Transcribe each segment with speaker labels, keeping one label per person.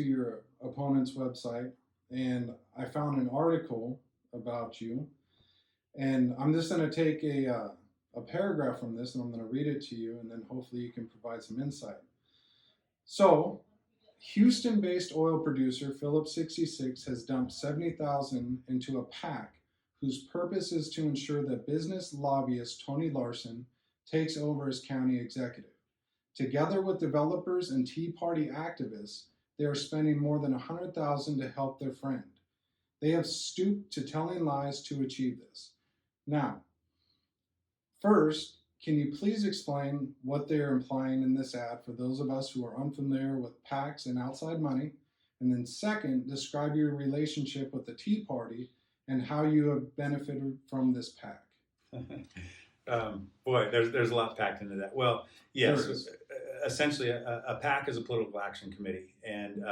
Speaker 1: to your opponent's website and I found an article about you. And I'm just going to take a paragraph from this and I'm going to read it to you, and then hopefully you can provide some insight. So, Houston-based oil producer Phillips 66 has dumped $70,000 into a PAC whose purpose is to ensure that business lobbyist Tony Larson takes over as county executive. Together with developers and Tea Party activists, they are spending more than $100,000 to help their friend. They have stooped to telling lies to achieve this. Now, first, can you please explain what they are implying in this ad for those of us who are unfamiliar with PACs and outside money? And then second, describe your relationship with the Tea Party and how you have benefited from this PAC.
Speaker 2: Boy, there's a lot packed into that. Well, yes, essentially a PAC is a political action committee, and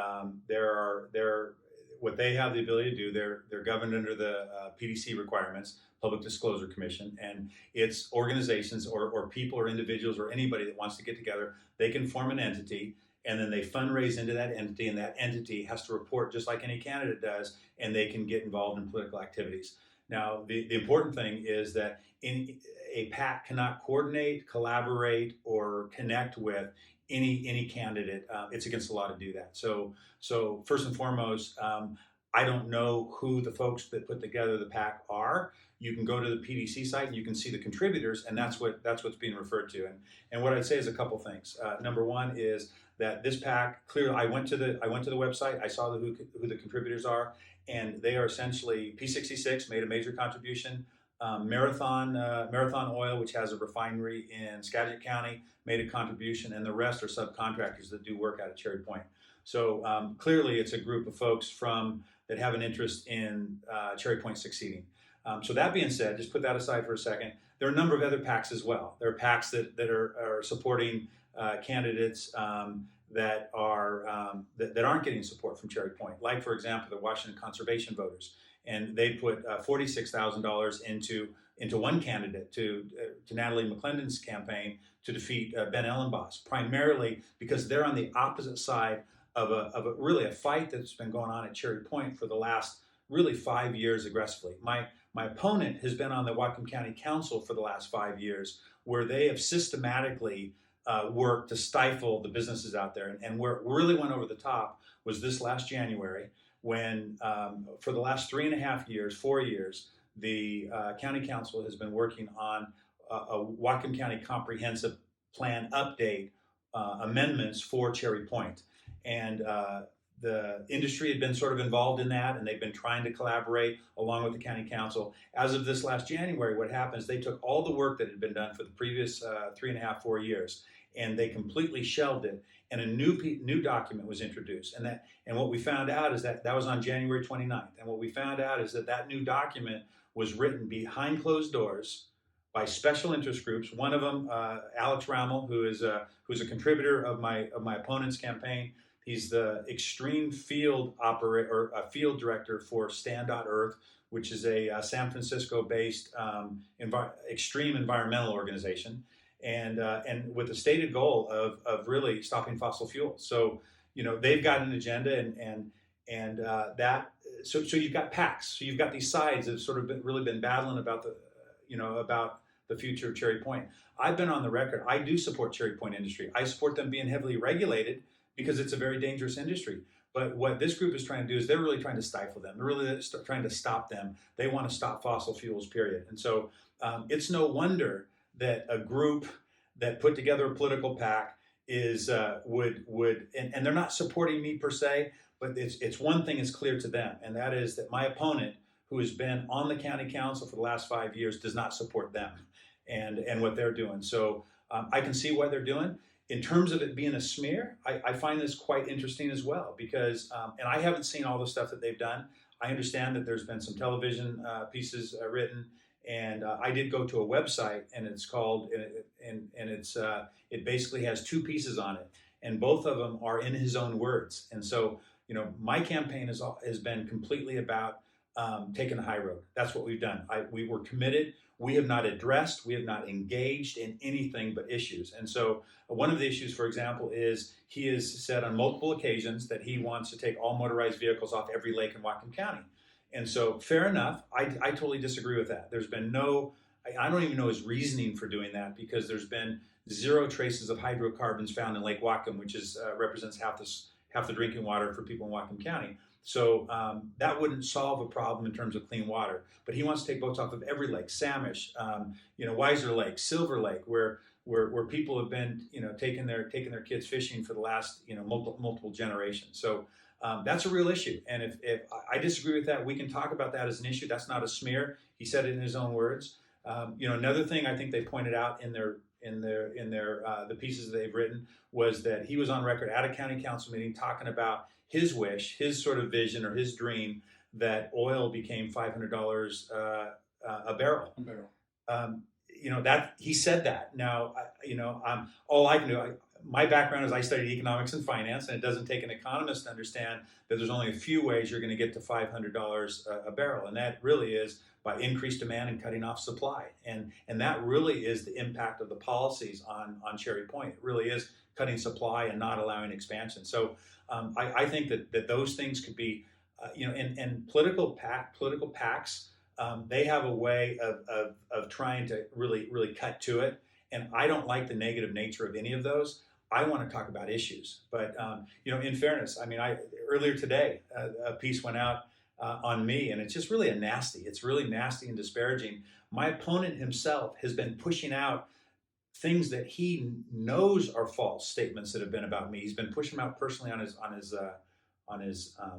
Speaker 2: what they have the ability to do, they're governed under the PDC requirements, Public Disclosure Commission, and it's organizations or people or individuals or anybody that wants to get together, they can form an entity, and then they fundraise into that entity, and that entity has to report just like any candidate does, and they can get involved in political activities. Now, the important thing is that a PAC cannot coordinate, collaborate, or connect with any candidate. It's against the law to do that. So first and foremost, I don't know who the folks that put together the PAC are. You can go to the PDC site and you can see the contributors, and that's what's being referred to. And what I'd say is a couple things. Number one is that this PAC, clearly, I went to the website, I saw who the contributors are, and they are essentially P66 made a major contribution. Marathon Oil, which has a refinery in Skagit County, made a contribution, and the rest are subcontractors that do work out of Cherry Point. So clearly, it's a group of folks that have an interest in Cherry Point succeeding. So that being said, just put that aside for a second. There are a number of other PACs as well. There are PACs that are supporting candidates that aren't getting support from Cherry Point. Like, for example, the Washington Conservation Voters. And they put $46,000 into one candidate, to Natalie McClendon's campaign to defeat Ben Ellenboss, primarily because they're on the opposite side of a fight that's been going on at Cherry Point for the last really 5 years aggressively. My opponent has been on the Whatcom County Council for the last 5 years, where they have systematically worked to stifle the businesses out there. And where it really went over the top was this last January, when for the last 4 years, the county council has been working on a Whatcom County comprehensive plan update amendments for Cherry Point. And the industry had been sort of involved in that, and they've been trying to collaborate along with the county council. As of this last January, what happens, they took all the work that had been done for the previous 4 years, and they completely shelved it, and a new document was introduced. And what we found out is that was on January 29th. And what we found out is that new document was written behind closed doors by special interest groups. One of them, Alex Rammel, who's a contributor of my opponent's campaign. He's the extreme field field director for Stand.Earth, which is a San Francisco-based extreme environmental organization, and with the stated goal of really stopping fossil fuels. So they've got an agenda, so you've got PACs. So you've got these sides that have sort of really been battling about the future of Cherry Point. I've been on the record. I do support Cherry Point industry. I support them being heavily regulated because it's a very dangerous industry. But what this group is trying to do is they're really trying to stifle them. They're really trying to stop them. They want to stop fossil fuels, period. And so it's no wonder that a group that put together a political PAC and they're not supporting me per se, but it's one thing is clear to them, and that is that my opponent, who has been on the county council for the last 5 years, does not support them and what they're doing. So I can see what they're doing. In terms of it being a smear, I find this quite interesting as well, because, and I haven't seen all the stuff that they've done. I understand that there's been some television pieces written, and I did go to a website, and it's called, it basically has 2 pieces on it, and both of them are in his own words. And so, my campaign has been completely about taken the high road. That's what we've done. We were committed. We have not addressed, we have not engaged in anything but issues. And so one of the issues, for example, is he has said on multiple occasions that he wants to take all motorized vehicles off every lake in Whatcom County. And so fair enough, I totally disagree with that. There's been I don't even know his reasoning for doing that, because there's been zero traces of hydrocarbons found in Lake Whatcom, which represents half the drinking water for people in Whatcom County. So that wouldn't solve a problem in terms of clean water. But he wants to take boats off of every lake: Samish, Weiser Lake, Silver Lake, where people have been taking their kids fishing for the last multiple generations. So that's a real issue. And if I disagree with that, we can talk about that as an issue. That's not a smear. He said it in his own words. Another thing I think they pointed out in the pieces that they've written was that he was on record at a county council meeting talking about his wish, his sort of vision or his dream that oil became $500 a barrel. That he said that. Now, all I can do. My background is I studied economics and finance, and it doesn't take an economist to understand that there's only a few ways you're going to get to $500 a barrel, and that really is by increased demand and cutting off supply. And that really is the impact of the policies on Cherry Point. It really is cutting supply and not allowing expansion. So I think that those things could be, and political PACs, they have a way of trying to really cut to it. And I don't like the negative nature of any of those. I want to talk about issues. But, in fairness, earlier today, a piece went out on me, and it's just really it's really nasty and disparaging. My opponent himself has been pushing out things that he knows are false statements that have been about me. He's been pushing them out personally on his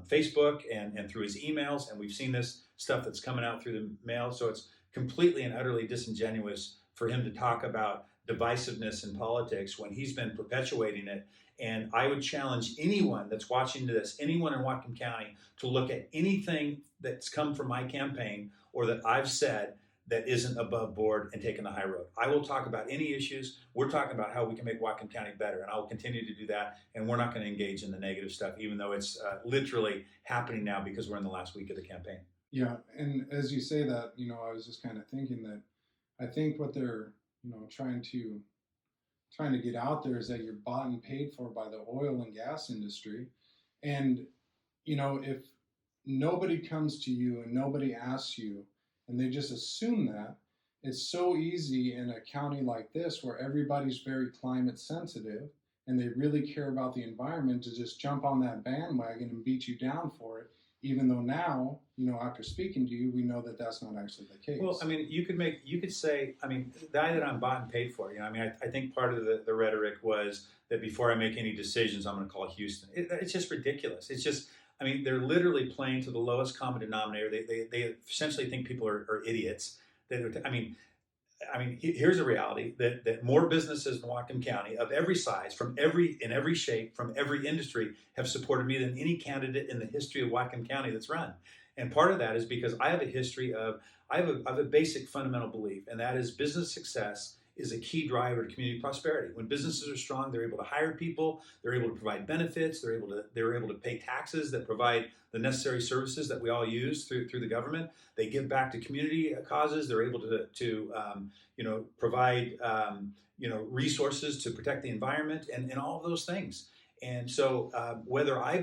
Speaker 2: Facebook and through his emails, and we've seen this stuff that's coming out through the mail. So it's completely and utterly disingenuous for him to talk about divisiveness in politics when he's been perpetuating it. And I would challenge anyone that's watching this, anyone in Whatcom County, to look at anything that's come from my campaign or that I've said that isn't above board and taking the high road. I will talk about any issues. We're talking about how we can make Whatcom County better, and I will continue to do that. And we're not going to engage in the negative stuff, even though it's literally happening now because we're in the last week of the campaign.
Speaker 1: Yeah, and as you say that, I was just kind of thinking that I think what they're trying to get out there is that you're bought and paid for by the oil and gas industry. And if nobody comes to you and nobody asks you and they just assume that, it's so easy in a county like this where everybody's very climate sensitive and they really care about the environment to just jump on that bandwagon and beat you down for it, even though now, after speaking to you, we know that that's not actually the case. Well,
Speaker 2: you could say, the idea that I'm bought and paid for, I think part of the rhetoric was that before I make any decisions, I'm going to call Houston. It's just ridiculous. It's just, they're literally playing to the lowest common denominator. They essentially think people are idiots. Here's a reality that more businesses in Whatcom County of every size, in every shape, from every industry, have supported me than any candidate in the history of Whatcom County that's run. And part of that is because I have a basic fundamental belief, and that is business success is a key driver to community prosperity. When businesses are strong, they're able to hire people, they're able to provide benefits, they're able to pay taxes that provide the necessary services that we all use through the government. They give back to community causes. They're able to provide resources to protect the environment and all of those things. And so whether I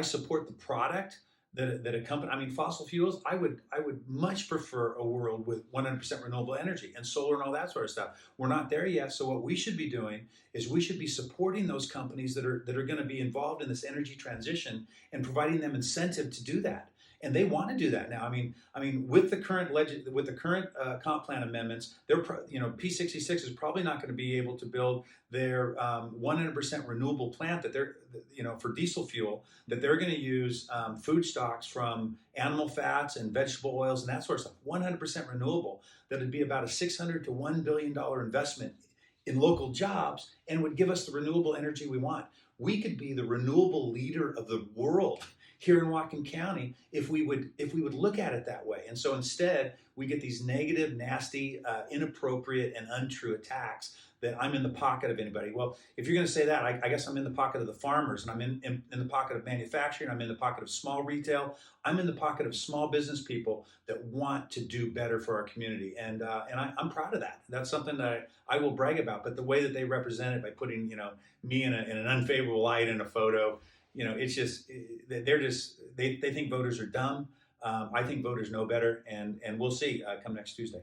Speaker 2: support the product that a company, fossil fuels, I would much prefer a world with 100% renewable energy and solar and all that sort of stuff. We're not there yet. So what we should be doing is we should be supporting those companies that are going to be involved in this energy transition and providing them incentive to do that. And they want to do that now. With the current comp plan amendments, P66 is probably not going to be able to build their 100% renewable plant that they're, for diesel fuel, that they're going to use food stocks from animal fats and vegetable oils and that sort of stuff. 100% renewable. That would be about a $600 to $1 billion investment in local jobs and would give us the renewable energy we want. We could be the renewable leader of the world here in Whatcom County if we would look at it that way. And so instead, we get these negative, nasty, inappropriate, and untrue attacks that I'm in the pocket of anybody. Well, if you're going to say that, I guess I'm in the pocket of the farmers, and I'm in the pocket of manufacturing. I'm in the pocket of small retail. I'm in the pocket of small business people that want to do better for our community, and I'm proud of that. That's something that I will brag about. But the way that they represent it by putting me in an unfavorable light in a photo, it's just they think voters are dumb. I think voters know better, and we'll see come next Tuesday.